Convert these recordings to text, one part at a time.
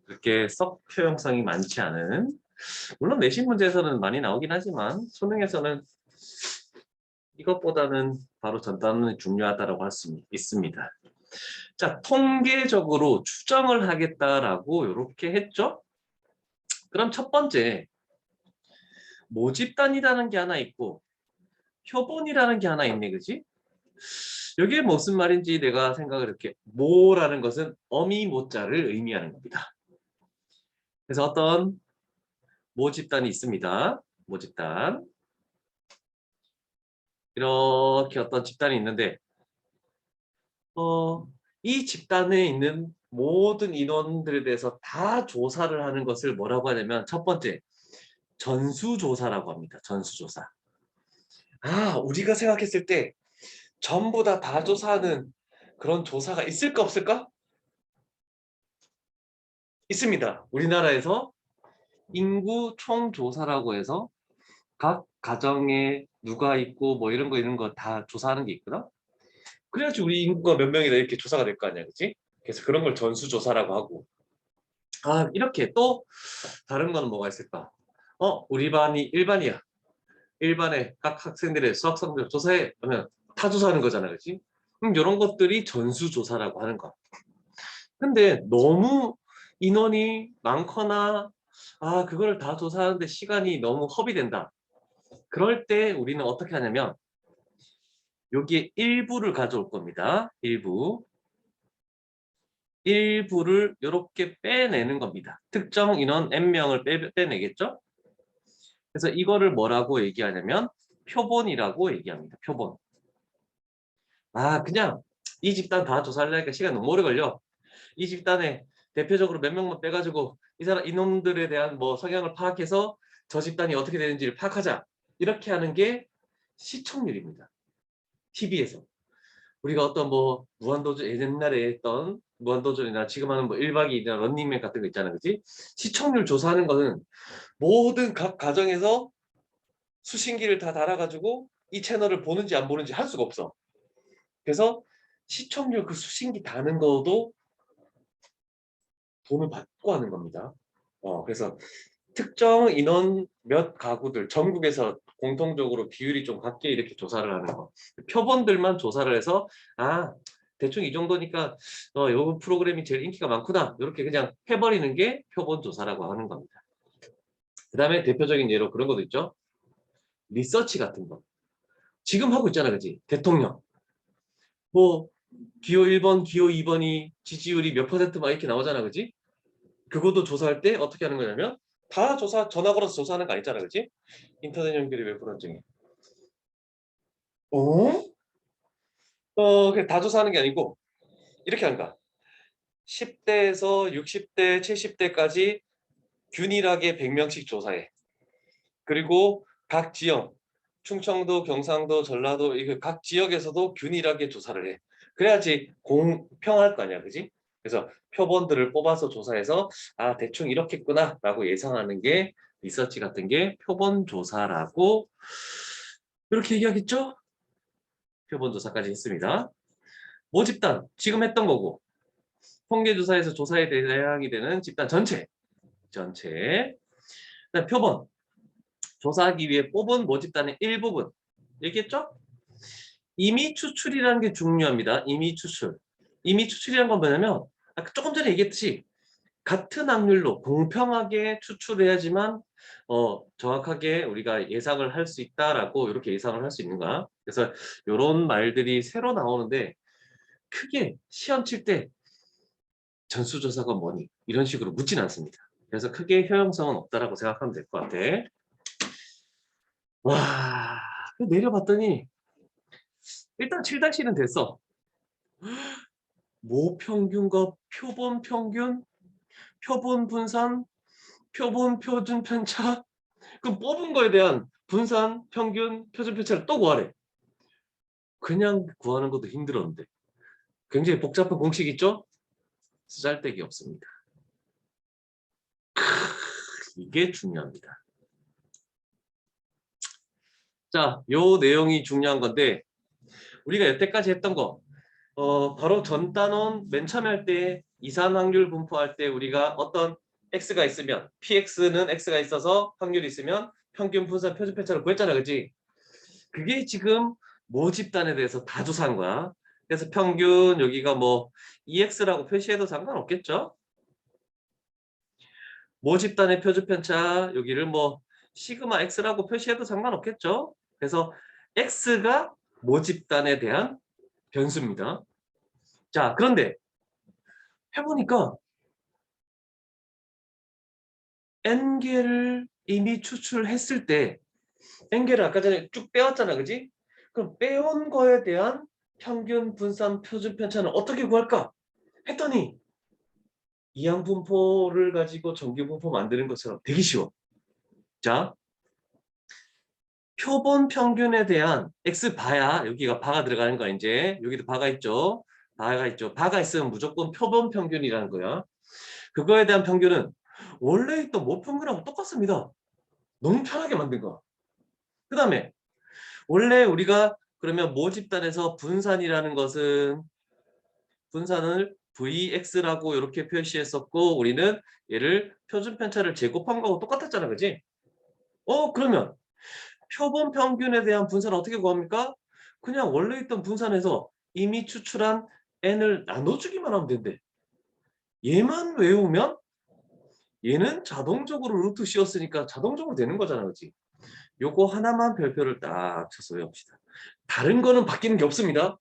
그렇게 썩 효용성이 많지 않은, 물론 내신 문제에서는 많이 나오긴 하지만 수능에서는 이것보다는 바로 전단원이 중요하다고 할 수 있습니다. 자, 통계적으로 추정을 하겠다라고 이렇게 했죠. 그럼 첫 번째, 모집단이라는 게 하나 있고 표본이라는 게 하나 있네, 그지? 여기에 무슨 말인지 내가 생각을 이렇게, 모라는 것은 어미 모자를 의미하는 겁니다. 그래서 어떤 모집단이 있습니다. 모집단. 이렇게 어떤 집단이 있는데 이 집단에 있는 모든 인원들에 대해서 다 조사를 하는 것을 뭐라고 하냐면 첫 번째, 전수조사라고 합니다. 전수조사. 아, 우리가 생각했을 때 전부 다 조사하는 그런 조사가 있을까 없을까? 있습니다. 우리나라에서 인구 총조사라고 해서 각 가정에 누가 있고 뭐 이런 거 다 조사하는 게 있거든. 그래야지 우리 인구가 몇 명이다 이렇게 조사가 될 거 아니야, 그치? 그래서 그런 걸 전수조사라고 하고. 아, 이렇게 또 다른 거는 뭐가 있을까? 우리 반이 1반이야. 1반에 각 학생들의 수학 성적 조사해. 그러면 다 조사하는 거잖아, 그치? 이런 것들이 전수조사라고 하는 거. 근데 너무 인원이 많거나 그걸 다 조사하는데 시간이 너무 허비된다. 그럴 때 우리는 어떻게 하냐면 여기에 일부를 가져올 겁니다. 일부를 이렇게 빼내는 겁니다. 특정 인원 n명을 빼내겠죠? 그래서 이거를 뭐라고 얘기하냐면 표본이라고 얘기합니다. 표본. 그냥 이 집단 다 조사하려니까 시간 너무 오래 걸려. 이 집단에 대표적으로 몇 명만 빼가지고 이 사람 이놈들에 대한 뭐 성향을 파악해서 저 집단이 어떻게 되는지를 파악하자. 이렇게 하는 게 시청률입니다. TV에서. 우리가 어떤 뭐 무한도전, 옛날에 했던 무한도전이나 지금 하는 뭐 1박 2일이나 런닝맨 같은 거 있잖아, 그치? 시청률 조사하는 거는 모든 각 가정에서 수신기를 다 달아가지고 이 채널을 보는지 안 보는지 할 수가 없어. 그래서 시청률 그 수신기 다는 거도 돈을 받고 하는 겁니다. 그래서 특정 인원 몇 가구들 전국에서 공통적으로 비율이 좀 같게 이렇게 조사를 하는 거. 표본들만 조사를 해서 대충 이 정도니까 요 프로그램이 제일 인기가 많구나 이렇게 그냥 해버리는 게 표본 조사라고 하는 겁니다. 그 다음에 대표적인 예로 그런 것도 있죠. 리서치 같은 거. 지금 하고 있잖아, 그지? 대통령. 뭐 기호 1번, 기호 2번이 지지율이 몇 퍼센트 막 이렇게 나오잖아, 그지? 그것도 조사할 때 어떻게 하는 거냐면 다 전화 걸어서 조사하는 거 아니잖아, 그지? 인터넷 연결이 왜 불안정해? 어? 그냥 다 조사하는 게 아니고 이렇게 하는 거야. 10대에서 60대, 70대까지 균일하게 100명씩 조사해. 그리고 각 지역, 충청도, 경상도, 전라도 이거 각 지역에서도 균일하게 조사를 해. 그래야지 공평할 거 아니야, 그지? 그래서 표본들을 뽑아서 조사해서 대충 이렇겠구나 라고 예상하는 게 리서치 같은 게 표본 조사라고 이렇게 얘기하겠죠? 표본 조사까지 했습니다. 모집단 지금 했던 거고 통계조사에서 조사에 대상이 되는 집단 전체 그다음 표본 조사하기 위해 뽑은 모집단의 일부분 얘기했죠? 임의 추출이라는 게 중요합니다. 임의 추출. 임의 추출이란 건 뭐냐면 아까 조금 전에 얘기했듯이 같은 확률로 공평하게 추출해야지만 정확하게 우리가 예상을 할 수 있다라고 이렇게 예상을 할 수 있는가. 그래서 이런 말들이 새로 나오는데 크게 시험 칠 때 전수조사가 뭐니? 이런 식으로 묻진 않습니다. 그래서 크게 효용성은 없다라고 생각하면 될 것 같아. 와, 내려봤더니 일단 7-7은 됐어. 모평균과 표본 평균, 표본 분산, 표본 표준 편차. 그럼 뽑은 거에 대한 분산, 평균, 표준 편차를 또 구하래. 그냥 구하는 것도 힘들었는데. 굉장히 복잡한 공식 있죠? 쓰잘데기 없습니다. 이게 중요합니다. 자, 요 내용이 중요한 건데 우리가 여태까지 했던 거 바로 전 단원 맨 처음에 할 때 이산 확률 분포할 때 우리가 어떤 x가 있으면 px는 x가 있어서 확률이 있으면 평균 분산 표준 편차를 구했잖아, 그지? 그게 지금 모집단에 대해서 다 조사한 거야. 그래서 평균 여기가 뭐 EX라고 표시해도 상관없겠죠? 모집단의 표준 편차 여기를 뭐 시그마 X라고 표시해도 상관없겠죠? 그래서 X가 모집단에 대한 변수입니다. 자, 그런데 해보니까 N개를 이미 추출했을 때 N개를 아까 전에 쭉 빼왔잖아, 그지? 그럼 빼온 거에 대한 평균 분산 표준 편차는 어떻게 구할까? 했더니 이항 분포를 가지고 정규 분포 만드는 것처럼 되게 쉬워. 자, 표본 평균에 대한 X 바야, 여기가 바가 들어가는 거야, 이제. 여기도 바가 있죠. 바가 있죠. 바가 있으면 무조건 표본 평균이라는 거야. 그거에 대한 평균은 원래 있던 모평균하고 똑같습니다. 너무 편하게 만든 거야. 그 다음에 원래 우리가 그러면 모집단에서 분산이라는 것은 분산을 Vx라고 이렇게 표시했었고 우리는 얘를 표준 편차를 제곱한 거하고 똑같았잖아, 그지? 그러면 표본 평균에 대한 분산을 어떻게 구합니까? 그냥 원래 있던 분산에서 이미 추출한 n을 나눠주기만 하면 된대. 얘만 외우면 얘는 자동적으로 루트 씌웠으니까 자동적으로 되는 거잖아, 그렇지? 요거 하나만 별표를 딱 쳐서 외웁시다. 다른 거는 바뀌는 게 없습니다.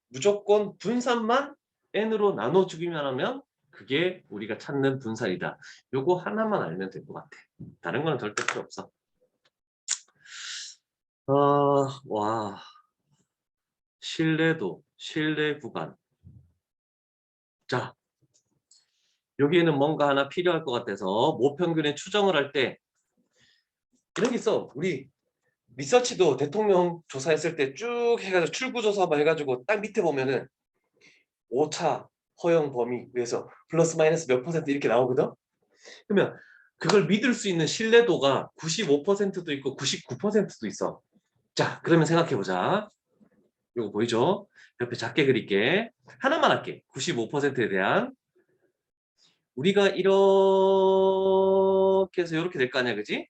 무조건 분산만 n으로 나눠주기만 하면 그게 우리가 찾는 분산이다. 요거 하나만 알면 될 것 같아. 다른 거는 절대 필요 없어. 와. 신뢰도, 신뢰 구간. 자, 여기에는 뭔가 하나 필요할 것 같아서 모평균의 추정을 할 때 이런 게 있어. 우리 리서치도 대통령 조사했을 때 쭉 해가지고 출구조사만 해가지고 딱 밑에 보면은 오차 허용 범위 위에서 플러스 마이너스 몇 퍼센트 이렇게 나오거든. 그러면 그걸 믿을 수 있는 신뢰도가 95%도 있고 99%도 있어. 자, 그러면 생각해보자. 이거 보이죠? 옆에 작게 그릴게. 하나만 할게. 95%에 대한. 우리가 이렇게 해서 이렇게 될 거 아니야, 그지?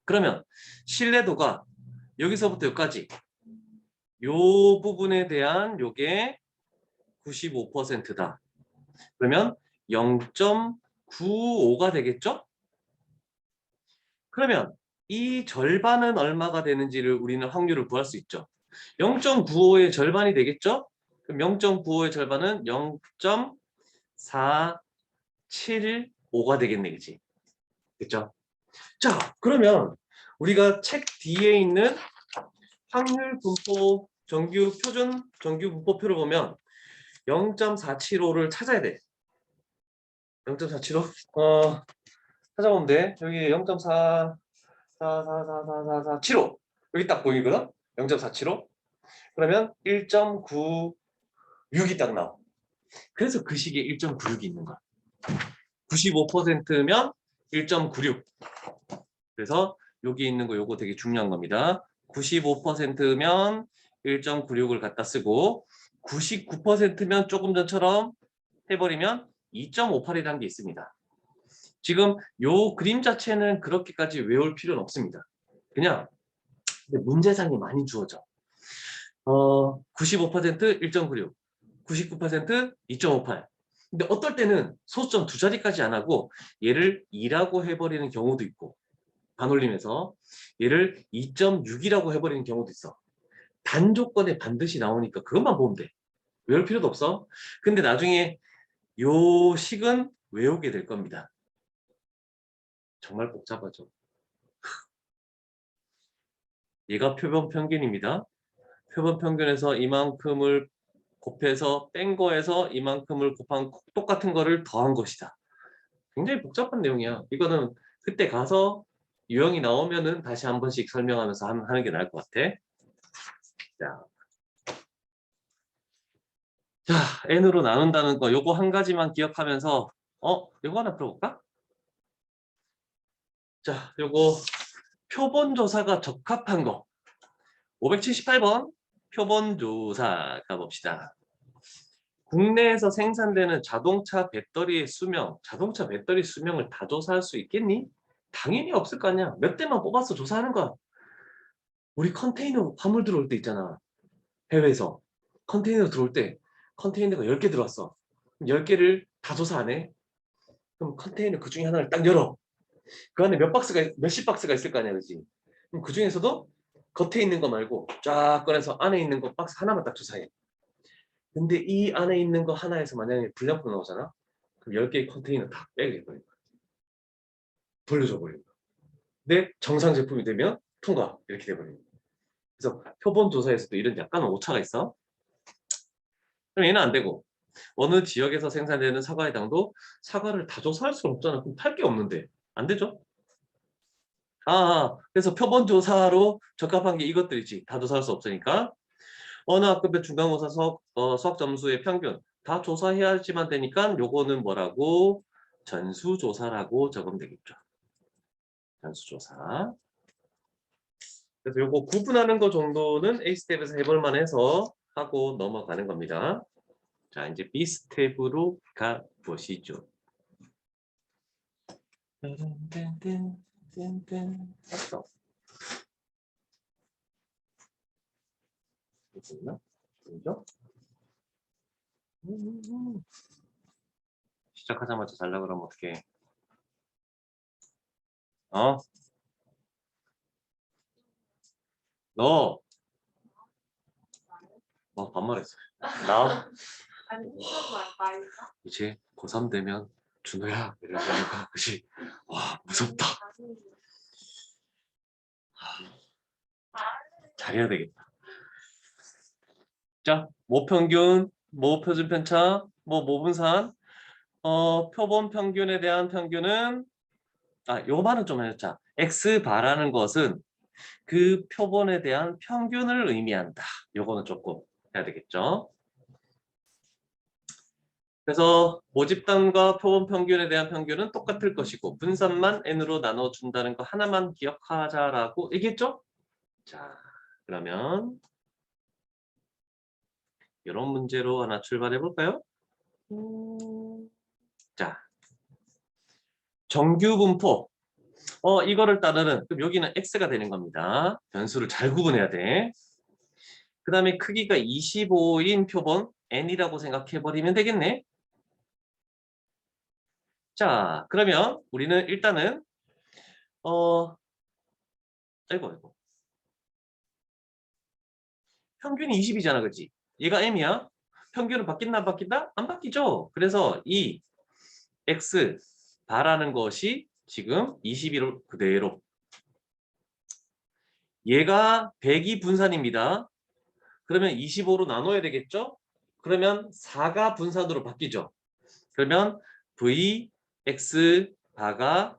그러면 신뢰도가 여기서부터 여기까지 요 부분에 대한 요게 95%다. 그러면 0.95가 되겠죠? 그러면 이 절반은 얼마가 되는지를 우리는 확률을 구할 수 있죠. 0.95의 절반이 되겠죠? 그럼 0.95의 절반은 0.475가 되겠네, 그치? 그쵸? 자, 그러면 우리가 책 뒤에 있는 확률 분포 정규 표준 정규 분포표를 보면 0.475를 찾아야 돼. 0.475? 찾아보면 돼. 여기 0.4 4444475 여기 딱 보이거든? 0.475 그러면 1.96이 딱 나와. 그래서 그 시기에 1.96이 있는 거야. 95%면 1.96. 그래서 여기 있는 거 요거 되게 중요한 겁니다. 95%면 1.96을 갖다 쓰고 99%면 조금 전처럼 해버리면 2.58이라는 게 있습니다. 지금 요 그림 자체는 그렇게까지 외울 필요는 없습니다. 그냥 문제상이 많이 주어져. 95% 1.96, 99% 2.58. 근데 어떨 때는 소수점 두 자리까지 안 하고 얘를 2라고 해버리는 경우도 있고 반올림에서 얘를 2.6이라고 해버리는 경우도 있어. 단조건에 반드시 나오니까 그것만 보면 돼. 외울 필요도 없어. 근데 나중에 요 식은 외우게 될 겁니다. 정말 복잡하죠. 얘가 표본 평균입니다. 표본 평균에서 이만큼을 곱해서 뺀 거에서 이만큼을 곱한 똑같은 거를 더한 것이다. 굉장히 복잡한 내용이야. 이거는 그때 가서 유형이 나오면은 다시 한 번씩 설명하면서 하는 게 나을 것 같아. 자, 자, n으로 나눈다는 거 요거 한 가지만 기억하면서 요거 하나 풀어볼까? 자, 요거 표본 조사가 적합한 거 578번 표본조사 가봅시다. 국내에서 생산되는 자동차 배터리의 수명, 자동차 배터리 수명을 다 조사할 수 있겠니? 당연히 없을 거 아니야. 몇 대만 뽑아서 조사하는 거야. 우리 컨테이너 화물 들어올 때 있잖아. 해외에서. 컨테이너 들어올 때 컨테이너가 10개 들어왔어. 10개를 다 조사 안 해? 그럼 컨테이너 그 중에 하나를 딱 열어. 그 안에 몇십 박스가 있을 거 아니야, 그지? 그럼 그 중에서도 겉에 있는 거 말고 쫙 꺼내서 안에 있는 거 박스 하나만 딱 조사해. 근데 이 안에 있는 거 하나에서 만약에 불량품 나오잖아? 그럼 10개의 컨테이너 다 빼게 돼버린 거야. 돌려줘 버린 거야. 근데 정상 제품이 되면 통과 이렇게 돼버린 거야. 그래서 표본 조사에서도 이런 약간은 오차가 있어. 그럼 얘는 안 되고 어느 지역에서 생산되는 사과의 당도 사과를 다 조사할 수는 없잖아. 그럼 팔 게 없는데 안 되죠? 그래서 표본 조사로 적합한 게 이것들이지. 다 조사할 수 없으니까. 어느 학급의 중간고사 수학 점수의 평균 다 조사해야지만 되니까 요거는 뭐라고? 전수조사라고 적으면 되겠죠. 전수조사. 그래서 요거 구분하는 거 정도는 A 스텝에서 해볼 만해서 하고 넘어가는 겁니다. 자, 이제 B 스텝으로 가 보시죠. 왔어. 있나? 보이죠? 시작하자마자 잘라 그러면 어떡해? 어? 너 반말했어. 나 아니 이것만 말까? 이제 고3 되면 준호야 이러니까 그치? 와 무섭다. 잘해야 되겠다. 자, 모평균, 모표준 편차, 모분산, 표본 평균에 대한 평균은 요 말은 좀 해줬자. X 바라는 것은 그 표본에 대한 평균을 의미한다. 요거는 조금 해야 되겠죠. 그래서 모집단과 표본 평균에 대한 평균은 똑같을 것이고 분산만 n으로 나눠준다는 거 하나만 기억하자라고 얘기했죠? 자, 그러면 이런 문제로 하나 출발해 볼까요? 자, 정규 분포. 이거를 따르는, 그럼 여기는 x가 되는 겁니다. 변수를 잘 구분해야 돼. 그 다음에 크기가 25인 표본 n이라고 생각해 버리면 되겠네. 자, 그러면 우리는 일단은 아이고 평균이 20이잖아, 그치? 얘가 m이야. 평균은 바뀐다, 안 바뀐다? 안 바뀌죠. 그래서 이 x 바라는 것이 지금 21로 그대로. 얘가 100이 분산입니다. 그러면 25로 나눠야 되겠죠? 그러면 4가 분산으로 바뀌죠. 그러면 v x 바가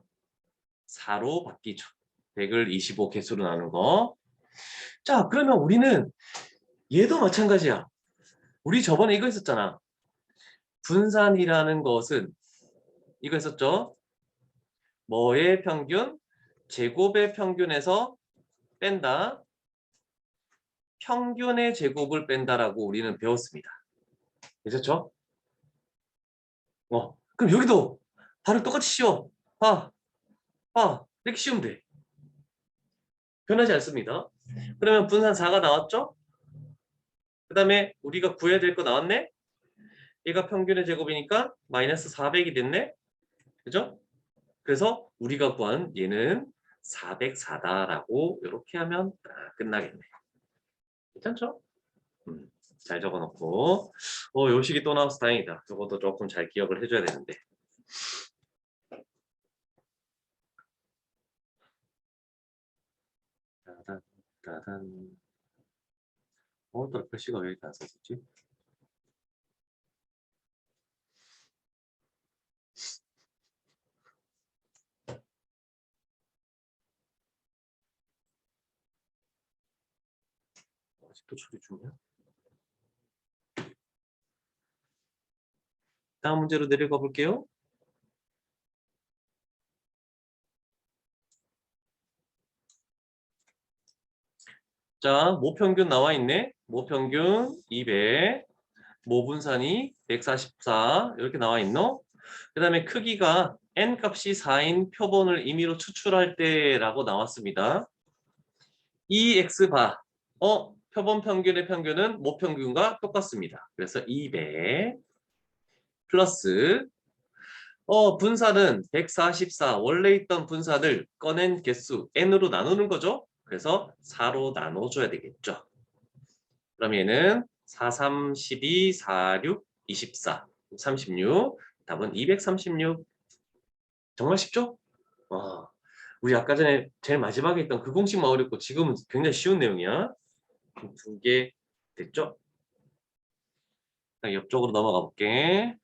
4로 바뀌죠. 100을 25 개수로 나눈 거. 자, 그러면 우리는 얘도 마찬가지야. 우리 저번에 이거 했었잖아. 분산이라는 것은 이거 했었죠? 뭐의 평균? 제곱의 평균에서 뺀다. 평균의 제곱을 뺀다라고 우리는 배웠습니다. 괜찮죠? 그럼 여기도 발음 똑같이 씌워. 이렇게 씌우면 돼. 변하지 않습니다. 그러면 분산 4가 나왔죠? 그 다음에 우리가 구해야 될 거 나왔네? 얘가 평균의 제곱이니까 마이너스 400이 됐네? 그죠? 그래서 우리가 구한 얘는 404다라고 이렇게 하면 딱 끝나겠네. 괜찮죠? 잘 적어놓고 요식이 또 나와서 다행이다. 저것도 조금 잘 기억을 해줘야 되는데. 따단 따단 또 글씨가 왜 이렇게 안 써졌지? 아직도 처리 중이야? 다음 문제로 내려가 볼게요. 자, 모평균 나와 있네. 모평균 200, 모분산이 144 이렇게 나와 있노? 그 다음에 크기가 n 값이 4인 표본을 임의로 추출할 때라고 나왔습니다. 이 x바, 표본 평균의 평균은 모평균과 똑같습니다. 그래서 200 플러스 분산은 144 원래 있던 분산을 꺼낸 개수 n으로 나누는 거죠. 그래서 4로 나눠줘야 되겠죠. 그럼 얘는 4, 3, 12, 4, 6, 24, 36. 답은 236. 정말 쉽죠? 와, 우리 아까 전에 제일 마지막에 했던 그 공식만 어렵고 지금은 굉장히 쉬운 내용이야. 두 개 됐죠? 자, 옆쪽으로 넘어가 볼게.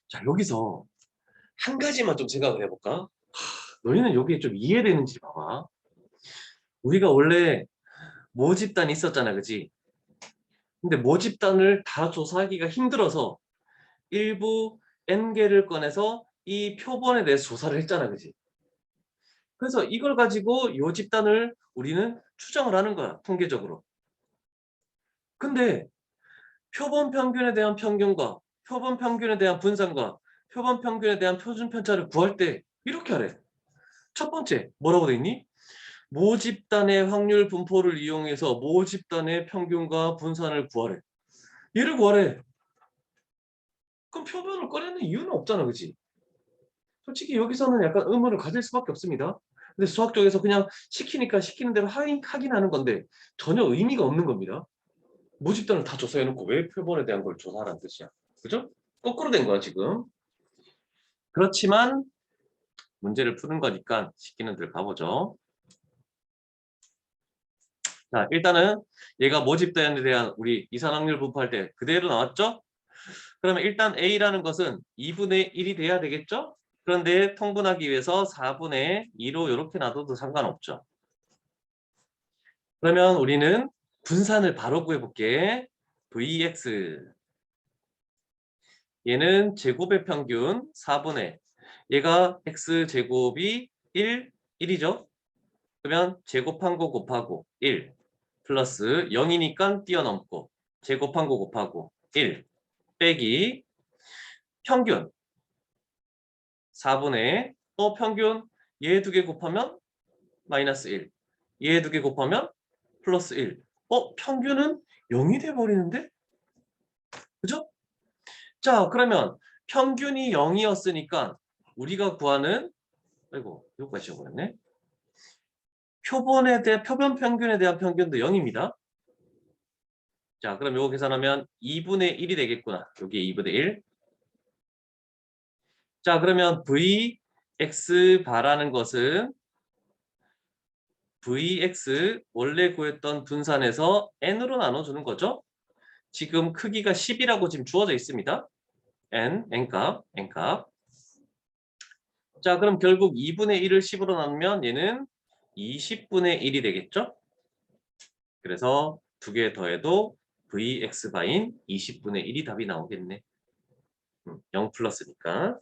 자, 여기서 한 가지만 좀 생각을 해볼까? 너희는 여기에 좀 이해되는지 봐봐. 우리가 원래 모집단이 있었잖아, 그지? 근데 모집단을 다 조사하기가 힘들어서 일부 N개를 꺼내서 이 표본에 대해서 조사를 했잖아, 그지? 그래서 이걸 가지고 요 집단을 우리는 추정을 하는 거야, 통계적으로. 근데 표본 평균에 대한 평균과 표본 평균에 대한 분산과 표본 평균에 대한 표준 편차를 구할 때 이렇게 하래. 첫 번째, 뭐라고 돼 있니? 모집단의 확률 분포를 이용해서 모집단의 평균과 분산을 구하래. 얘를 구하래. 그럼 표본을 꺼내는 이유는 없잖아, 그지? 솔직히 여기서는 약간 의문을 가질 수밖에 없습니다. 근데 수학 쪽에서 그냥 시키니까 시키는 대로 하긴 하는 건데 전혀 의미가 없는 겁니다. 모집단을 다 조사해놓고 왜 표본에 대한 걸 조사하라는 뜻이야. 그죠? 거꾸로 된 거야, 지금. 그렇지만 문제를 푸는 거니까 시키는 대로 가보죠. 자, 일단은 얘가 모집단에 대한 우리 이산확률 분포할 때 그대로 나왔죠? 그러면 일단 A라는 것은 2분의 1이 돼야 되겠죠? 그런데 통분하기 위해서 4분의 2로 이렇게 놔둬도 상관없죠. 그러면 우리는 분산을 바로 구해볼게. Vx. 얘는 제곱의 평균 4분의 얘가 x제곱이 1, 1이죠? 그러면 제곱한 거 곱하고 1 플러스 0이니까 뛰어넘고 제곱한 거 곱하고 1 빼기 평균 4분의 평균 얘 두 개 곱하면 마이너스 1 얘 두 개 곱하면 플러스 1 평균은 0이 돼버리는데? 그죠? 자, 그러면 평균이 0이었으니까 우리가 구하는 아이고, 이거까지 적어버렸네. 표본 평균에 대한 평균도 0입니다. 자, 그럼 이거 계산하면 2분의 1이 되겠구나. 여기 2분의 1. 자, 그러면 Vx 바라는 것은 Vx 원래 구했던 분산에서 n으로 나눠주는 거죠. 지금 크기가 10이라고 지금 주어져 있습니다. n값. 자, 그럼 결국 2분의 1을 10으로 나누면 얘는 20분의 1이 되겠죠? 그래서 두 개 더해도 Vx바인 20분의 1이 답이 나오겠네. 0 플러스니까.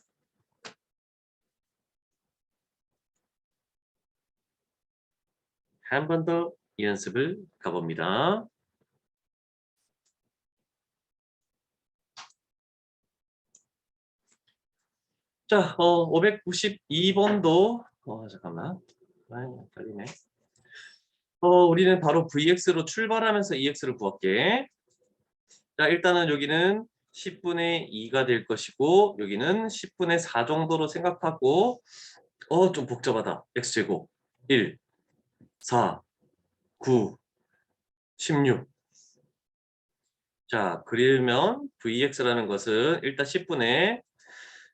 한 번 더 이 연습을 가봅니다. 자, 592번도 잠깐만. 헷갈리네. 우리는 바로 Vx로 출발하면서 EX를 구할게. 자, 일단은 여기는 10분의 2가 될 것이고 여기는 10분의 4 정도로 생각하고 좀 복잡하다. X제곱 1, 4, 9, 16. 자, 그러면 Vx라는 것은 일단 10분의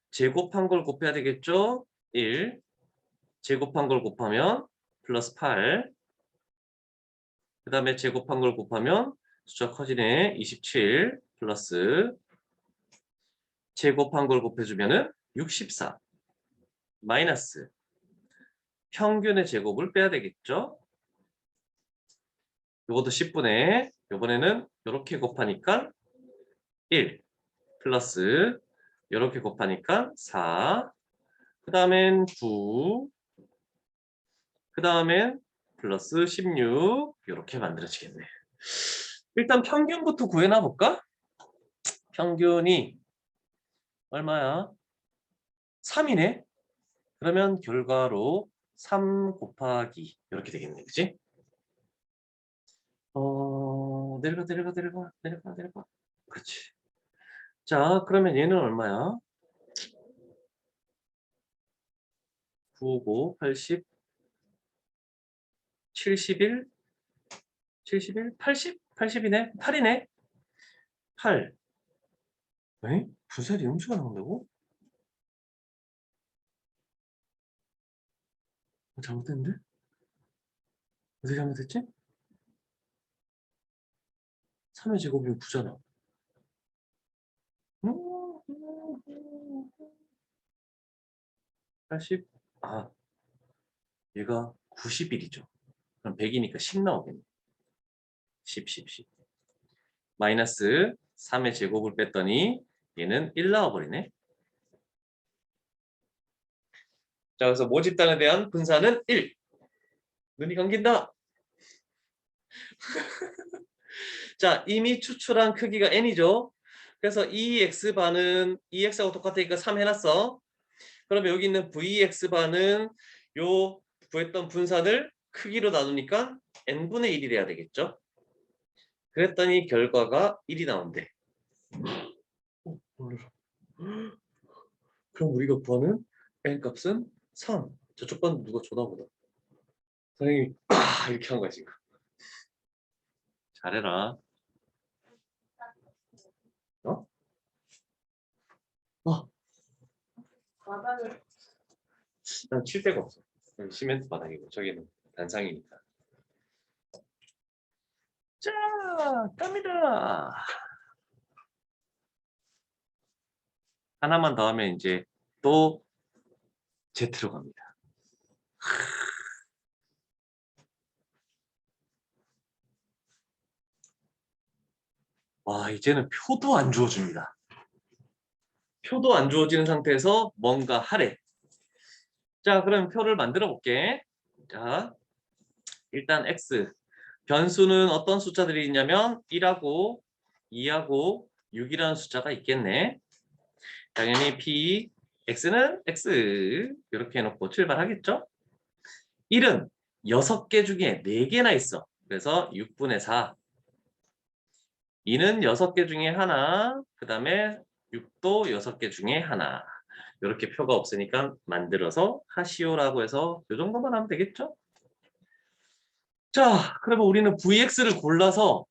제곱한 걸 곱해야 되겠죠? 1. 제곱한 걸 곱하면 플러스 8. 그 다음에 제곱한 걸 곱하면 숫자 커지네. 27 플러스 제곱한 걸 곱해주면은 64 마이너스 평균의 제곱을 빼야 되겠죠? 이것도 10분의 이번에는 이렇게 곱하니까 1 플러스 이렇게 곱하니까 4. 그 다음엔 9. 그 다음엔 플러스 16. 이렇게 만들어지겠네. 일단 평균부터 구해놔 볼까? 평균이 얼마야? 3이네. 그러면 결과로 3 곱하기 이렇게 되겠네. 그치? 내려가. 그렇지. 자, 그러면 얘는 얼마야? 9, 5, 80, 71, 71, 80? 80이네? 8이네? 8. 에? 분살이 음수가 나온다고? 잘못됐는데? 어떻게 잘못했지? 3의 제곱이면 9잖아. 80? 아, 얘가 91이죠. 그럼 100이니까 10 나오겠네. 10. 마이너스 3의 제곱을 뺐더니 얘는 1 나와버리네. 자, 그래서 모집단에 대한 분산은 1. 눈이 감긴다. 자, 이미 추출한 크기가 n이죠. 그래서 2x반은 2x하고 똑같으니까 3 해놨어. 그러면 여기 있는 vx반은 요 구했던 분산을 크기로 나누니까 n분의 1이 돼야 되겠죠. 그랬더니 결과가 1이 나온대. 놀라라. 그럼 우리가 구하는 n 값은 3. 저쪽 반 누가 줬나 보다. 선생님이 이렇게 한 거야 지금. 잘해라. 어? 바닥을 난 칠 데가 없어. 여기 시멘트 바닥이고 저기는 단상이니까. 자, 갑니다. 하나만 더 하면 이제 또 Z로 갑니다. 와, 이제는 표도 안 주어집니다. 표도 안 주어지는 상태에서 뭔가 하래. 자, 그럼 표를 만들어 볼게. 자, 일단 X. 변수는 어떤 숫자들이 있냐면 1하고 2하고 6이라는 숫자가 있겠네. 당연히 P, X는 X. 이렇게 해놓고 출발하겠죠? 1은 6개 중에 4개나 있어. 그래서 6분의 4. 2는 6개 중에 하나, 그 다음에 6도 6개 중에 하나. 이렇게 표가 없으니까 만들어서 하시오라고 해서 이 정도만 하면 되겠죠? 자, 그러면 우리는 VX를 골라서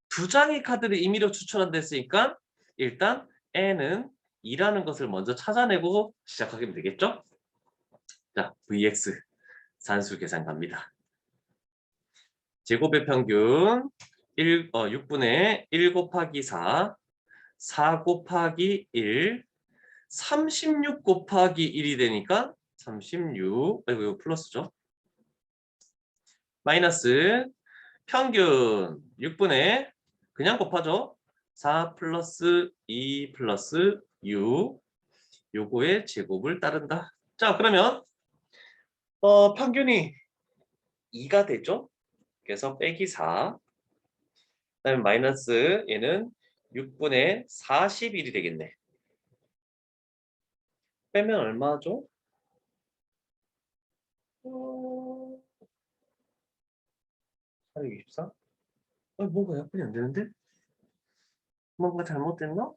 두 장의 카드를 임의로 추출한다 했으니까 일단 N은 2라는 것을 먼저 찾아내고 시작하면 되겠죠? 자, VX 산수 계산 갑니다. 제곱의 평균 6분의 1 곱하기 4, 4 곱하기 1, 36 곱하기 1이 되니까 36, 아이고 이거 플러스죠. 마이너스 평균 6분의 그냥 곱하죠. 4 플러스 2 플러스 6 요거의 제곱을 따른다. 자, 그러면 평균이 2가 되죠. 그래서 빼기 4 그다음에 마이너스 얘는 6분의 41이 되겠네. 빼면 얼마죠? 424? 뭔가 약분이 안 되는데? 뭔가 잘못됐나?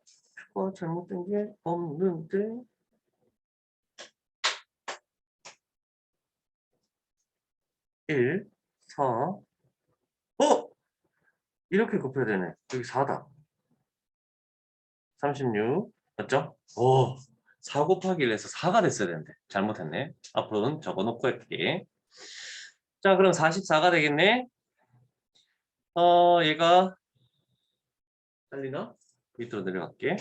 잘못된 게 없는데? 1, 4. 이렇게 곱해야 되네. 여기 4다. 36. 맞죠? 4 곱하기 1에서 4가 됐어야 되는데. 잘못했네. 앞으로는 적어놓고 할게. 자, 그럼 44가 되겠네. 얘가 잘리나? 밑으로 내려갈게.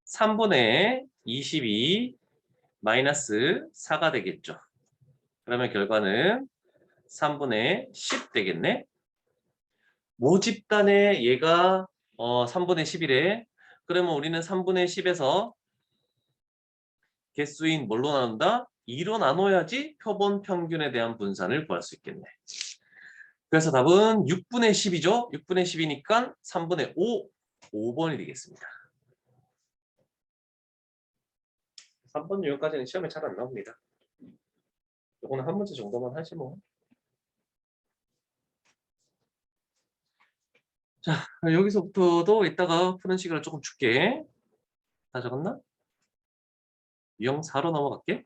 3분의 22 마이너스 4가 되겠죠. 그러면 결과는 3분의 10 되겠네. 모집단에 얘가 3분의 11에 그러면 우리는 3분의 10에서 개수인 뭘로 나눈다? 2로 나눠야지 표본 평균에 대한 분산을 구할 수 있겠네. 그래서 답은 6분의 10이죠. 6분의 10이니까 3분의 5, 5번이 되겠습니다. 3번 유형까지는 시험에 잘 안 나옵니다. 이거는 한 문제 정도만 하지 뭐. 자, 여기서부터도 이따가 푸는 시간을 조금 줄게. 다 적었나? 유형 4로 넘어갈게.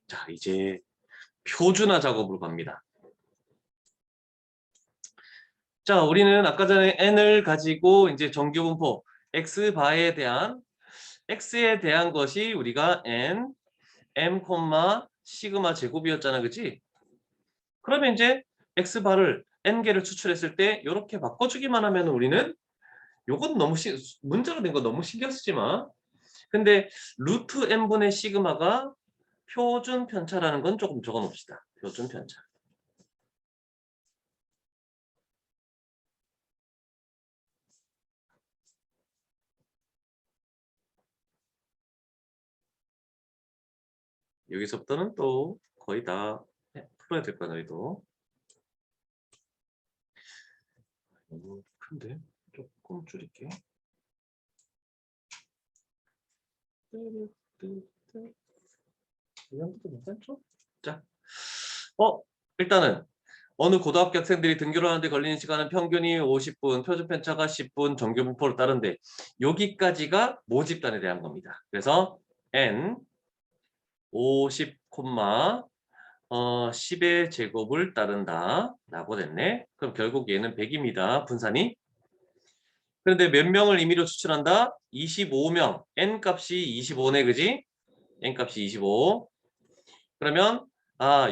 자, 이제 표준화 작업으로 갑니다. 자, 우리는 아까 전에 n을 가지고 이제 정규분포 x바에 대한 x에 대한 것이 우리가 n m, 시그마 제곱이었잖아, 그치? 그러면 이제 x바를 n개를 추출했을 때 이렇게 바꿔주기만 하면 우리는 요건 너무 문자로 된 거 너무 신경 쓰지 마. 근데 루트 n분의 시그마가 표준 편차라는 건 조금 적어 놓읍시다. 표준 편차. 여기서부터는 또 거의 다 풀어야 될 거야, 너희도. 너무 큰데? 조금 줄일게. 이 정도도 괜찮죠? 자, 일단은 어느 고등학교 학생들이 등교를 하는데 걸리는 시간은 평균이 50분, 표준 편차가 10분, 정규 분포를 따른데 여기까지가 모집단에 대한 겁니다. 그래서 n 50, 10의 제곱을 따른다 라고 됐네. 그럼 결국 얘는 100입니다. 분산이. 그런데 몇 명을 임의로 추출한다? 25명. n 값이 25네, 그지? n 값이 25. 그러면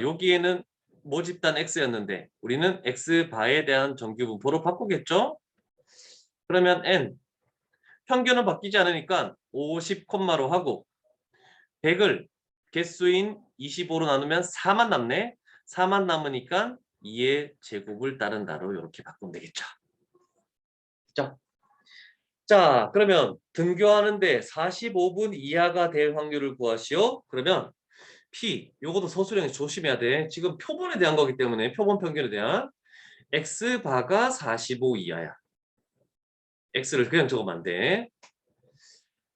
여기에는 모집단 x였는데 우리는 x바에 대한 정규 분포로 바꾸겠죠? 그러면 n 평균은 바뀌지 않으니까 50, 로 하고 100을 개수인 25로 나누면 4만 남네. 4만 남으니까 2의 제곱을 따른다로 이렇게 바꾸면 되겠죠. 자, 그러면 등교하는데 45분 이하가 될 확률을 구하시오. 그러면 P, 요것도 서술형이 조심해야 돼. 지금 표본에 대한 거기 때문에 표본 평균에 대한 X바가 45 이하야. X를 그냥 적으면 안 돼.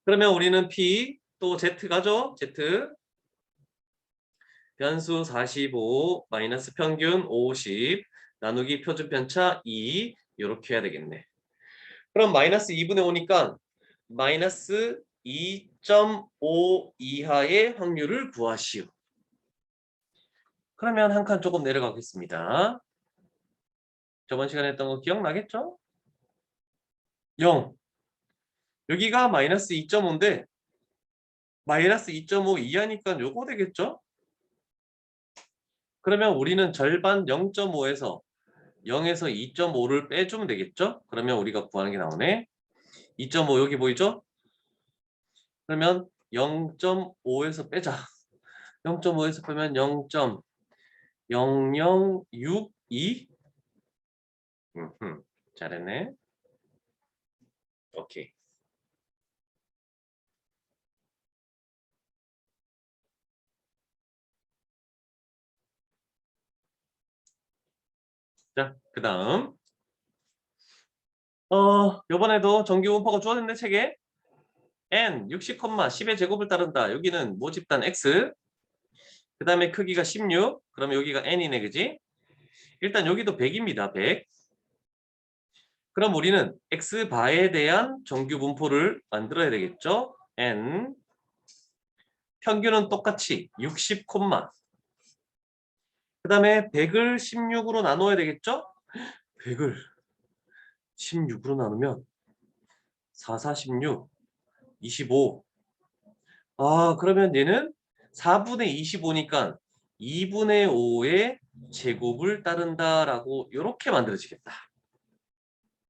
그러면 우리는 P, 또 Z 가죠? Z. 변수 45 마이너스 평균 50 나누기 표준 편차 2 이렇게 해야 되겠네. 그럼 마이너스 2분의 5니까 마이너스 2.5 이하의 확률을 구하시오. 그러면 한 칸 조금 내려가겠습니다. 저번 시간에 했던 거 기억나겠죠? 0. 여기가 마이너스 2.5인데 마이너스 2.5 이하니까 요거 되겠죠? 그러면 우리는 절반 0.5에서 0에서 2.5를 빼주면 되겠죠? 그러면 우리가 구하는 게 나오네. 2.5 여기 보이죠? 그러면 0.5에서 빼자. 0.5에서 빼면 0.0062? 잘했네. 오케이. 자, 그 다음. 요번에도 정규 분포가 주어졌네, 책에. n 60, 10의 제곱을 따른다. 여기는 모집단 x. 그 다음에 크기가 16. 그러면 여기가 n이네, 그지? 일단 여기도 100입니다. 100. 그럼 우리는 x바에 대한 정규 분포를 만들어야 되겠죠? n. 평균은 똑같이 60, 그 다음에 100을 16으로 나눠야 되겠죠? 100을 16으로 나누면 4, 4, 16, 25. 그러면 얘는 4분의 25니까 2분의 5의 제곱을 따른다라고 이렇게 만들어지겠다.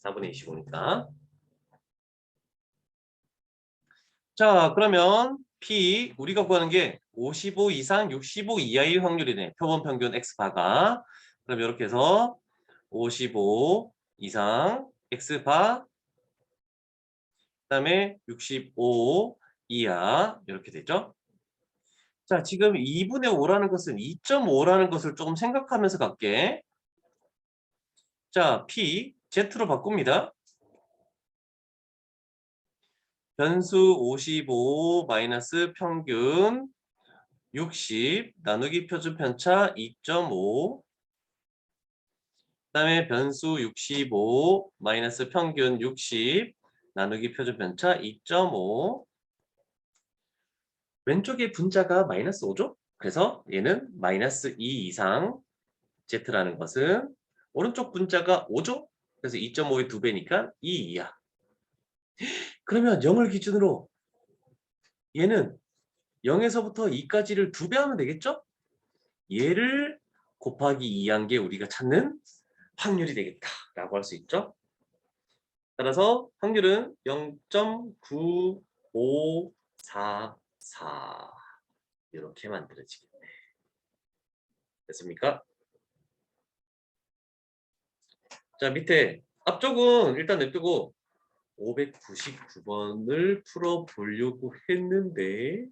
4분의 25니까. 자, 그러면 P 우리가 구하는 게 55 이상 65 이하의 확률이네. 표본 평균 X바가. 그럼 이렇게 해서 55 이상 X바 그다음에 65 이하 이렇게 되죠. 자, 지금 2분의 5라는 것은 2.5라는 것을 조금 생각하면서 갈게. 자, P, Z로 바꿉니다. 변수 55 마이너스 평균 60 나누기 표준 편차 2.5 그다음에 변수 65 마이너스 평균 60 나누기 표준 편차 2.5 왼쪽에 분자가 마이너스 5죠? 그래서 얘는 마이너스 2 이상 Z라는 것은 오른쪽 분자가 5죠? 그래서 2.5의 2배니까 2 이하. 그러면 0을 기준으로 얘는 0에서부터 2까지를 2배 하면 되겠죠? 얘를 곱하기 2한 게 우리가 찾는 확률이 되겠다라고 할 수 있죠. 따라서 확률은 0.9544 이렇게 만들어지겠네. 됐습니까? 자, 밑에 앞쪽은 일단 냅두고 599번을 풀어보려고 했는데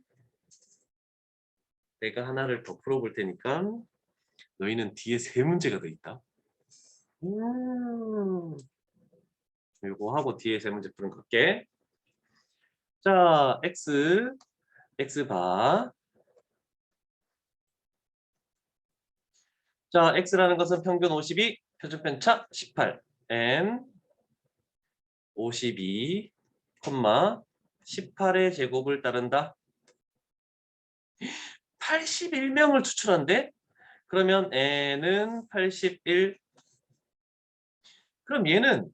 내가 하나를 더 풀어볼 테니까 너희는 뒤에 세 문제가 더 있다. 이거 하고 뒤에 세 문제 푸는 거 할게. 자, X 자, X라는 것은 평균 52, 표준편차 18, N 52, 18의 제곱을 따른다. 81명을 추출한대? 그러면 N은 81. 그럼 얘는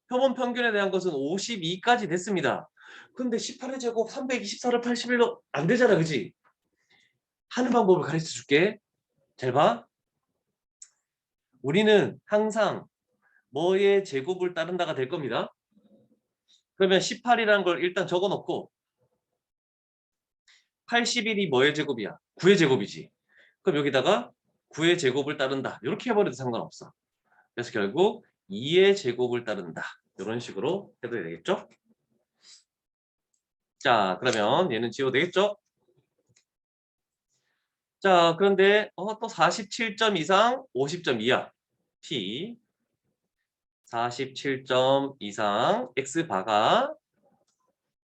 표본 평균에 대한 것은 52까지 됐습니다. 근데 18의 제곱 324를 81로 안 되잖아, 그지? 하는 방법을 가르쳐 줄게. 잘 봐. 우리는 항상 뭐의 제곱을 따른다가 될 겁니다. 그러면 18이라는 걸 일단 적어 놓고 81이 뭐의 제곱이야? 9의 제곱이지. 그럼 여기다가 9의 제곱을 따른다. 이렇게 해버려도 상관없어. 그래서 결국 2의 제곱을 따른다. 이런 식으로 해도 되겠죠? 자, 그러면 얘는 지워도 되겠죠? 자, 그런데 또 47점 이상 50점 이하 P 47점 이상 X바가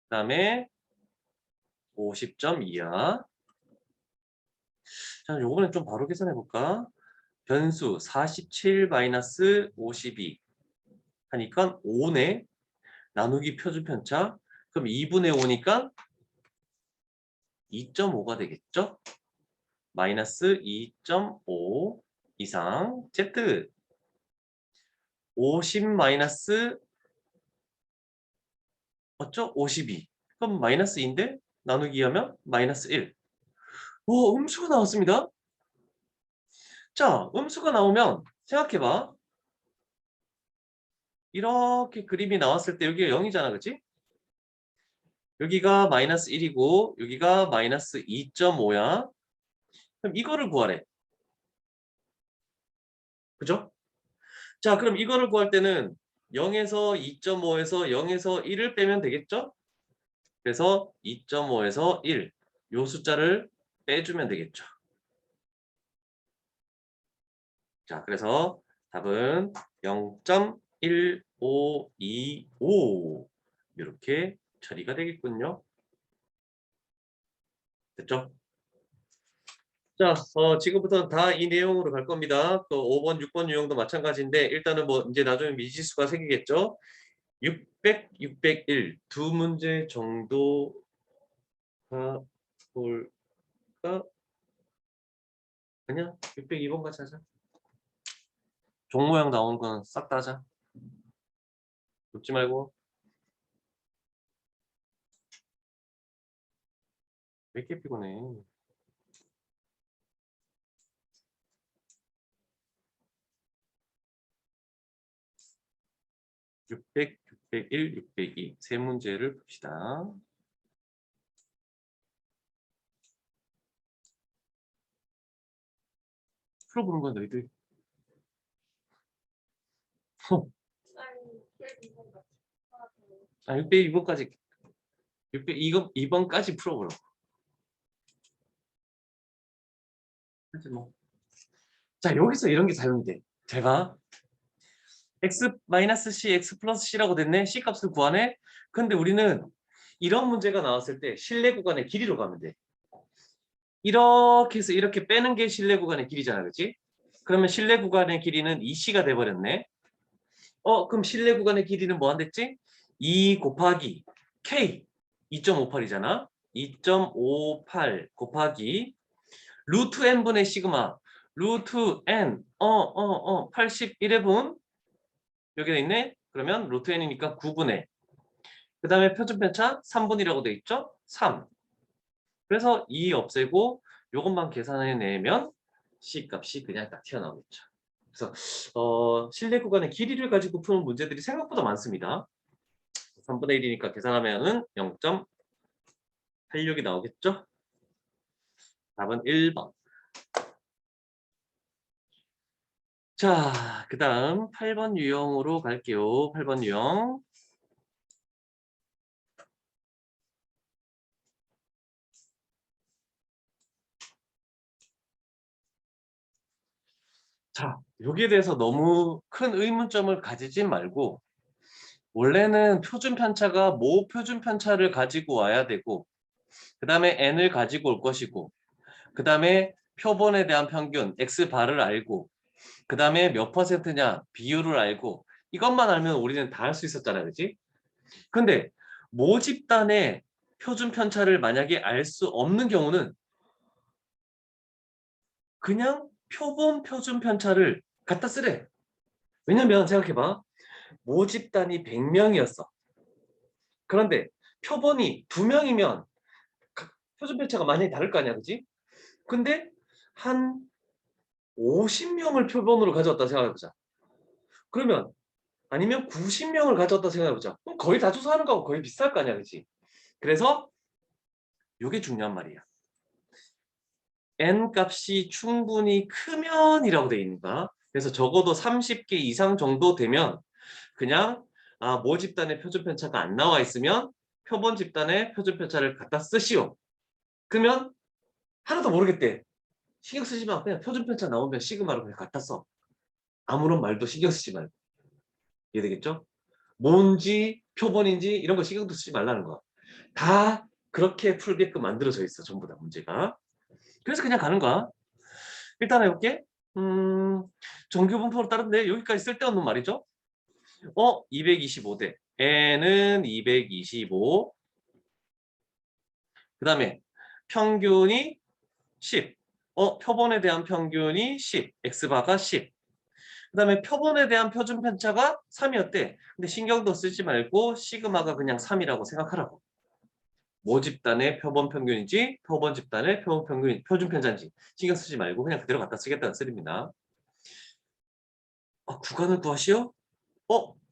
그다음에 50점 이하. 자, 요거는 좀 바로 계산해 볼까? 변수 47 마이너스 52 하니까 5네. 나누기 표준 편차. 그럼 2분의 5니까 2.5가 되겠죠? 마이너스 2.5 이상 Z 50 마이너스 맞죠? 52. 그럼 마이너스 2인데 나누기 하면 마이너스 1. 오, 음수가 나왔습니다. 자, 음수가 나오면 생각해봐. 이렇게 그림이 나왔을 때 여기가 0이잖아, 그치? 여기가 마이너스 1이고 여기가 마이너스 2.5야. 그럼 이거를 구하래. 그죠? 자, 그럼 이거를 구할 때는 0에서 2.5에서 0에서 1을 빼면 되겠죠? 그래서 2.5에서 1, 요 숫자를 빼주면 되겠죠. 자, 그래서 답은 0.1525 이렇게 처리가 되겠군요. 됐죠? 자, 지금부터는 다 이 내용으로 갈 겁니다. 또 5번, 6번 유형도 마찬가지인데 일단은 뭐 이제 나중에 미지수가 생기겠죠. 600, 601 두 문제 정도 가볼까? 그냥 602번 같이 하자. 종 모양 나온 건 싹 다 하자. 웃지 말고. 왜 이렇게 피곤해? 600, 601, 602 세 문제를 봅시다. 풀어보는 건 너희들. 아니, 이건 같이 하고. 602번까지 602번까지 풀어보라고. 뭐. 자, 여기서 이런 게 사용이 돼. 잘 봐. x-c, x 플러스 c라고 됐네. c 값을 구하네. 근데 우리는 이런 문제가 나왔을 때 실내 구간의 길이로 가면 돼. 이렇게 해서 이렇게 빼는 게 실내 구간의 길이잖아, 그렇지? 그러면 실내 구간의 길이는 2c가 돼버렸네. 그럼 실내 구간의 길이는 뭐 한댔지? 2 곱하기 k 2.58이잖아. 2.58 곱하기 루트 n분의 시그마 루트 n 81의 분 여기에 있네. 그러면 루트 n이니까 9분의 그 다음에 표준편차 3분이라고 돼 있죠? 3. 그래서 2 없애고 요것만 계산해내면 c 값이 그냥 딱 튀어나오겠죠. 그래서 실내 구간의 길이를 가지고 푸는 문제들이 생각보다 많습니다. 3분의 1이니까 계산하면은 0.86이 나오겠죠? 답은 1번. 자, 그 다음 8번 유형으로 갈게요. 8번 유형. 자, 여기에 대해서 너무 큰 의문점을 가지지 말고 원래는 표준 편차가 모 표준 편차를 가지고 와야 되고 그 다음에 n을 가지고 올 것이고 그 다음에 표본에 대한 평균 x바를 알고 그 다음에 몇 퍼센트냐 비율을 알고 이것만 알면 우리는 다 할 수 있었잖아, 그치? 근데 모집단의 표준 편차를 만약에 알 수 없는 경우는 그냥 표본 표준 편차를 갖다 쓰래. 왜냐면 생각해봐. 모집단이 100명이었어. 그런데 표본이 2명이면 표준 편차가 많이 다를 거 아니야, 그치? 근데 한 50명을 표본으로 가져왔다 생각해보자. 그러면 아니면 90명을 가져왔다 생각해보자. 그럼 거의 다 조사하는 거하고 거의 비슷할 거 아니야, 그치? 그래서 이게 중요한 말이야. n 값이 충분히 크면이라고 돼 있는 거야. 그래서 적어도 30개 이상 정도 되면 그냥 모 집단의 표준 편차가 안 나와 있으면 표본 집단의 표준 편차를 갖다 쓰시오. 그러면 하나도 모르겠대. 신경 쓰지 마. 그냥 표준 편차 나오면 시그마로 그냥 갖다 써. 아무런 말도 신경 쓰지 말고. 이해되겠죠? 뭔지 표본인지 이런 거 신경도 쓰지 말라는 거야. 다 그렇게 풀게끔 만들어져 있어. 전부 다 문제가. 그래서 그냥 가는 거야. 일단 해볼게. 정규 분포로 따른데 여기까지 쓸데없는 말이죠. 225대 n은 225. 그 다음에 평균이 10. 표본에 대한 평균이 10. x바가 10. 그 다음에 표본에 대한 표준 편차가 3이었대. 근데 신경도 쓰지 말고 시그마가 그냥 3이라고 생각하라고. 모 집단의 표본 평균인지 표본 집단의 표본 평균 표준 편차인지 신경 쓰지 말고 그냥 그대로 갖다 쓰겠다는 소리입니다. 구간을 구하시오?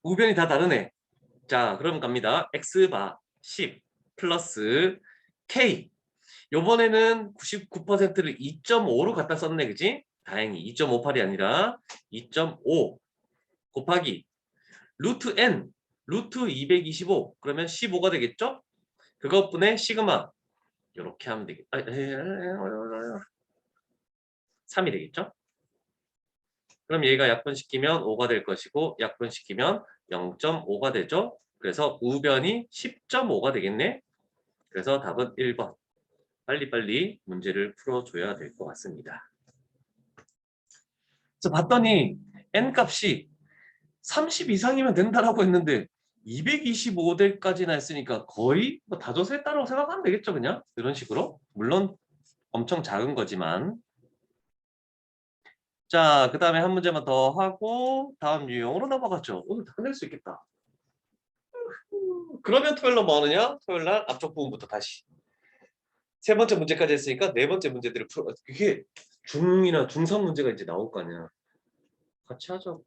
우변이 다 다르네. 자, 그럼 갑니다. x바 10 플러스 k. 요번에는 99%를 2.5로 갖다 썼네, 그지? 다행히 2.58이 아니라 2.5 곱하기 루트 n, 루트 225. 그러면 15가 되겠죠? 그것분의 시그마. 이렇게 하면 되겠다. 3이 되겠죠? 그럼 얘가 약분시키면 5가 될 것이고 약분시키면 0.5가 되죠? 그래서 우변이 10.5가 되겠네? 그래서 답은 1번. 빨리빨리 문제를 풀어줘야 될 것 같습니다. 그래서 봤더니 n값이 30 이상이면 된다라고 했는데 225대까지나 했으니까 거의 뭐 다조세했다고 생각하면 되겠죠, 그냥? 이런 식으로. 물론 엄청 작은 거지만. 자, 그 다음에 한 문제만 더 하고 다음 유형으로 넘어갔죠. 오늘 다 끝낼 수 있겠다. 그러면 토요일 날 뭐 하느냐? 토요일 날 앞쪽 부분부터 다시. 세 번째 문제까지 했으니까 네 번째 문제들을 풀어. 그게 중이나 중3 문제가 이제 나올 거 아니야. 같이 하자고.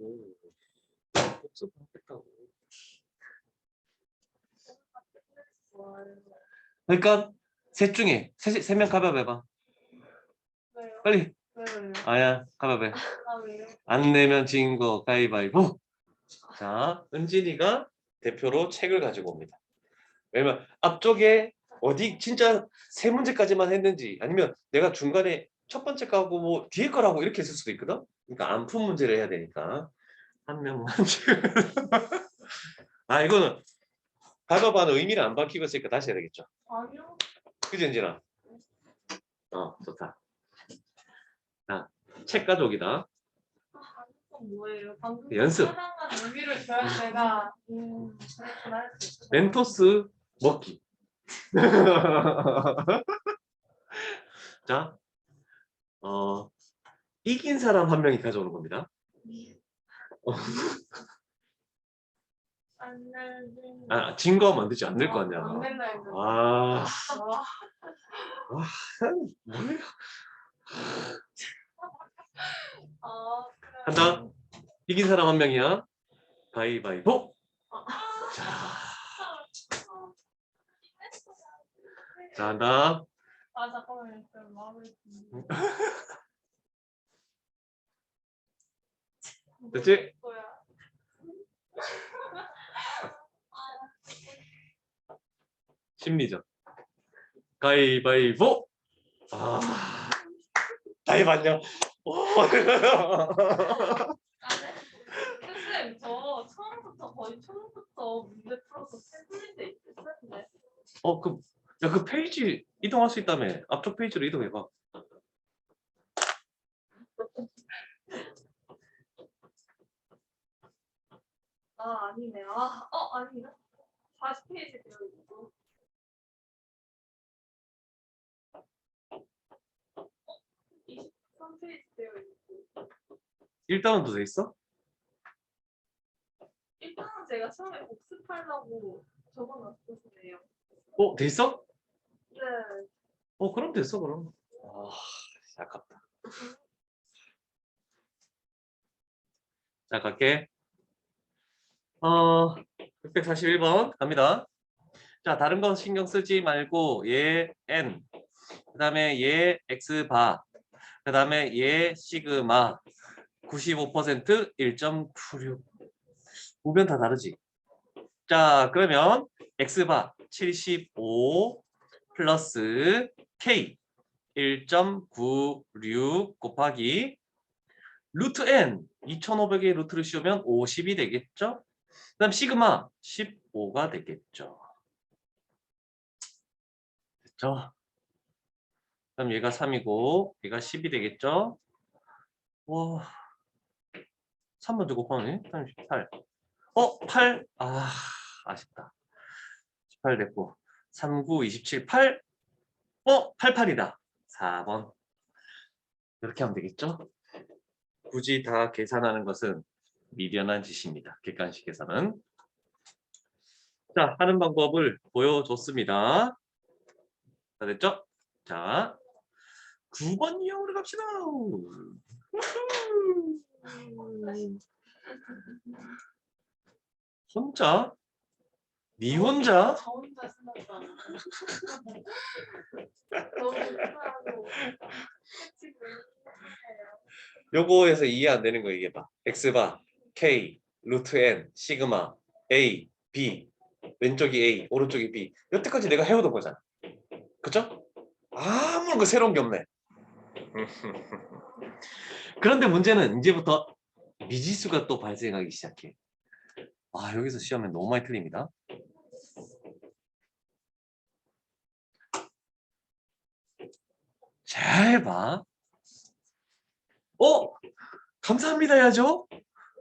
복습하겠다고. 그러니까 셋 중에 세 명 가위바위보 해봐. 왜요? 빨리. 왜요? 아야, 가위바위보. 왜요? 안 내면 진 거 가위바위보. 자, 은진이가 대표로 책을 가지고 옵니다. 왜냐면 앞쪽에 어디 진짜 세 문제까지만 했는지 아니면 내가 중간에 첫 번째 거하고 뭐 뒤에 거라고 이렇게 했을 수도 있거든. 그러니까 안 푼 문제를 해야 되니까 한 명만 아 이거는 답안은 의미를 안 밝히고 있으니까 다시 해야 되겠죠. 아니요. 그지 은진아? 좋다. 자, 책 가족이다. 방금 뭐예요? 방금 연습. 하나만 의미를 줘야 제가 그렇구나 할 수 있어요. 멘토스 먹기. 자, 이긴 사람 한 명이 가져오는 겁니다. 안 내는. 진 거 만들지 않을 거 아니야. 안 된다 했는데. 아, 아, 뭐야? 그래. 한다. 이긴 사람 한 명이야. 가위바위보. 자, 자 한다. 아 잠깐만요. 좀 마음을 좀. 됐지? 뭐야? 심리전. 가위바위보. 다 해봤냐? 선생님 저 처음부터 거의 초반부터 문제 풀어서 태블릿에 있었는데. 그 페이지 이동할 수 있다며. 앞쪽 페이지로 이동해봐. 아니네. 아니네. 40페이지 되어 있고. 23페이지 되어 있고. 1단원도 돼 있어? 일단은 제가 처음에 복습하려고 적어놨었네요. 돼 있어? 네. 그럼 됐어 그럼. 아깝다. 자 갈게. 641번 갑니다. 자 다른 거 신경 쓰지 말고 얘 n 그 다음에 얘 x바 그 다음에 얘 시그마 95% 1.96 보면 다 다르지. 자 그러면 x바 75 플러스 k 1.96 곱하기 루트 n 2500의 루트를 씌우면 50이 되겠죠. 그 다음 시그마 15가 되겠죠. 됐죠? 그럼 얘가 3이고 얘가 10이 되겠죠. 와 3번째 곱하면 38 8 아쉽다. 18 됐고 3, 9, 27, 8 88이다. 4번 이렇게 하면 되겠죠. 굳이 다 계산하는 것은 미련한 짓입니다. 객관식 계산은. 자, 하는 방법을 보여줬습니다. 다 됐죠? 자, 9번 이용으로 갑시다. 혼자? 니 혼자? 저 혼자 신났다. 너무 불편하고. 요거에서 이해 안 되는 거 얘기해봐. X바, K, 루트 N, 시그마, A, B. 왼쪽이 A, 오른쪽이 B. 여태까지 내가 해오던 거잖아. 그쵸? 아무런 거 새로운 게 없네. 그런데 문제는 이제부터 미지수가 또 발생하기 시작해. 여기서 시험에 너무 많이 틀립니다. 잘 봐. 감사합니다 해야죠.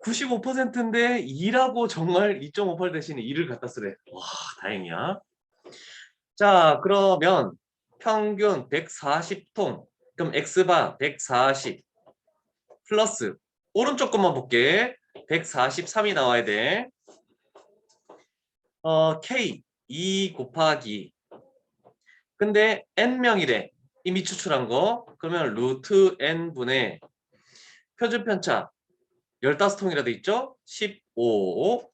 95%인데 2라고 정말 2.58 대신에 2를 갖다 쓰래. 와, 다행이야. 자, 그러면 평균 140통. 그럼 X바 140 플러스 오른쪽 것만 볼게. 143이 나와야 돼. K 2 곱하기. 근데 N명이래. 이미 추출한 거. 그러면 루트 N분의 표준 편차 15통이라 돼 있죠? 15.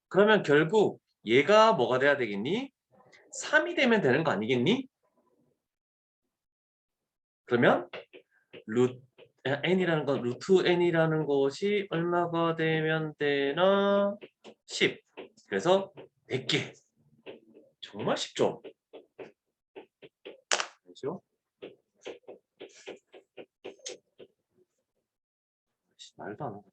그러면 결국 얘가 뭐가 돼야 되겠니? 3이 되면 되는 거 아니겠니? 그러면 n이라는 건 루트 n이라는 것이 얼마가 되면 되나? 10. 그래서 100개. 정말 쉽죠? 그렇죠? 말도 안 하고.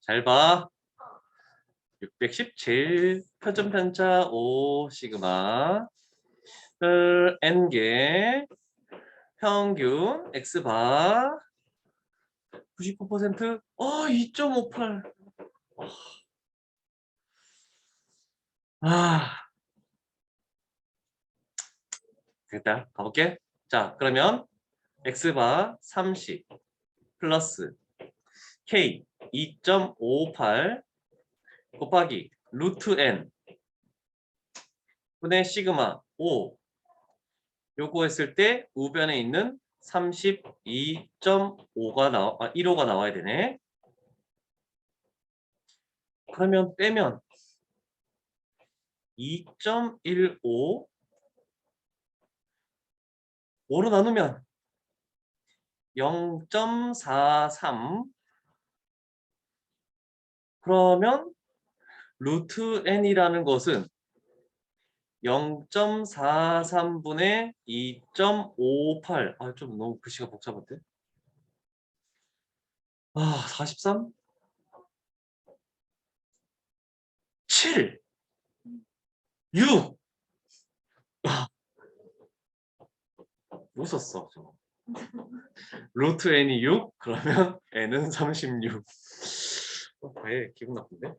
잘 봐. 617 표준 편차 5 시그마 n개 평균 x바 99% 2.58 됐다. 가볼게. 자, 그러면 x바 30 플러스 k 2.58 곱하기 루트 n 분의 시그마 5 요거 했을 때 우변에 있는 32.5가 1호가 나와야 되네. 그러면 빼면 2.15 5로 나누면 0.43 그러면 루트 n이라는 것은 0.43분의 2.58 좀 너무 글씨가 복잡한데 43 7 6 못 썼어 저거. 루트 n이 6 그러면 n은 36 왜 기분 나쁜데?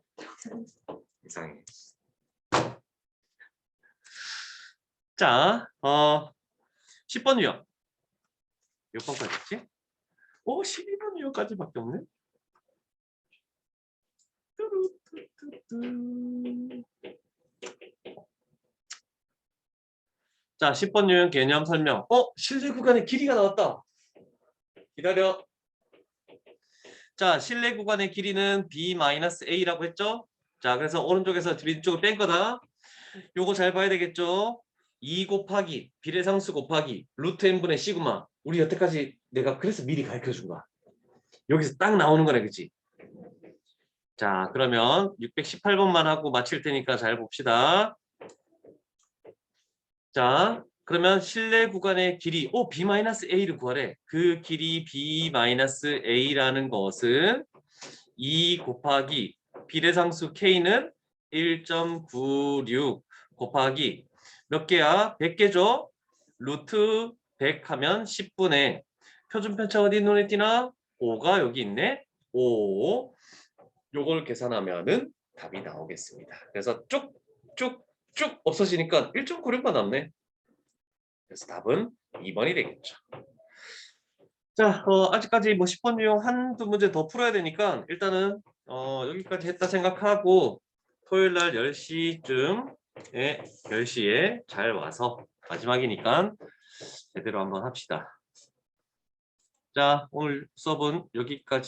이상해. 자 10번 유형 몇 번까지 했지? 12번 유형까지밖에 없네. 자 10번 유형 개념 설명. 실내 구간의 길이가 나왔다. 기다려. 자 실내 구간의 길이는 b-a라고 했죠. 자 그래서 오른쪽에서 왼쪽을 뺀 거다. 요거 잘 봐야 되겠죠. 2 곱하기 비례상수 곱하기 루트 n분의 시그마. 우리 여태까지 내가 그래서 미리 가르쳐 준 거야. 여기서 딱 나오는 거네, 그치? 자 그러면 618번만 하고 마칠 테니까 잘 봅시다. 자 그러면 실내 구간의 길이 b-a를 구하래. 그 길이 b-a라는 것은 2 곱하기 비례상수 k는 1.96 곱하기 몇 개야? 100개죠? 루트 100 하면 10분의 표준 편차 어디 눈에 띄나? 5가 여기 있네. 5 요걸 계산하면은 답이 나오겠습니다. 그래서 쭉쭉쭉 없어지니까 1.96만 남네. 그래서 답은 2번이 되겠죠. 자, 아직까지 뭐 10번 유형 한두 문제 더 풀어야 되니까 일단은 여기까지 했다 생각하고 토요일 날 10시쯤에 10시에 잘 와서 마지막이니까 제대로 한번 합시다. 자, 오늘 수업은 여기까지